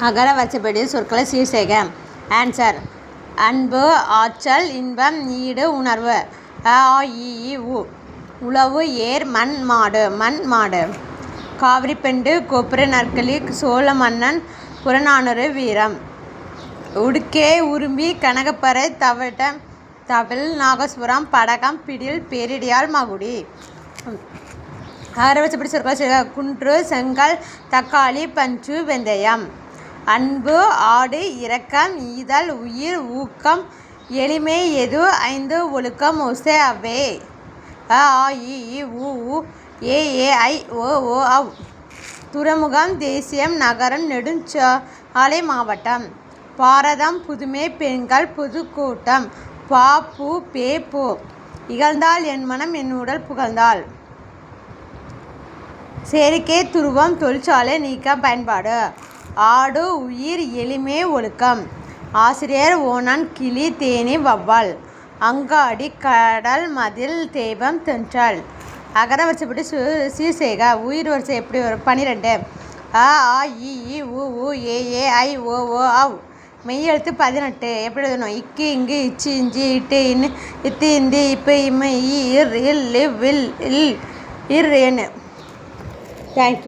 அகர வரிசைப்படி சொற்களை சீர்செய்க. ஆன்சர்: அன்பு, ஆற்றல், இன்பம், ஈடு, உணர்வு. அ ஆ இ ஈ உ. உழவு, ஏர், மண், மாடு. மண், மாடு. காவிரிப்பெண்டு, கொப்புரை, நற்களி, சோழ மன்னன், புறநானூறு, வீரம். உடுக்கை, உறும்பி, கனகப்பறை, தவில், நாகசுரம், படகம், பிடில், பேரிடியாழ், மகுடி. அகர வரிசைப்படி சொற்களை சீர்செய்க. குன்று, செங்கல், தக்காளி, பஞ்சு, வெந்தயம். அன்பு, ஆடு, இரக்கம், ஈதல், உயிர், ஊக்கம், எளிமை, எது, ஐந்து, ஒழுக்கம், ஒசை, அவ்வே. அ ஆ இ ஈ உ ஊ ஏ ஏ ஐ ஓ ஓ ஔ. துறைமுகம், தேசியம், நகரம், நெடுஞ்சாலை, மாவட்டம். பாரதம், புதுமை, பெண்கள், பொதுக்கூட்டம். பா பூ பே போ. இகழ்ந்தால் என் மனம் என் உடல் புகழ்ந்தாள். சேர்க்கை, துருவம், தொழிற்சாலை, நீக்கம், பயன்பாடு. ஆடு, உயிர், எளிமை, ஒழுக்கம். ஆசிரியர், ஓணான், கிளி, தேனீ, வௌவால். அங்காடி, கடல், மதில், தெய்வம், தென்றல். அகர வரிசைப்படி சீர்செய்க. உயிர் வரிசை எப்படி வரும்? 12. அ ஆ இ ஈ உ ஊ ஏ ஏ ஐ ஓ ஓ ஔ. மெய்யெழுத்து 18. எப்படி எழுதணும்? இக்கு, இங்கு, இச்சு, இஞ்சி, இட்டு, இன்னு, இத்து, இந்தி, இப்பு, இம்மு, இ, இர், இல், இவ், இல், இல், இர், என். தேங்க்யூ.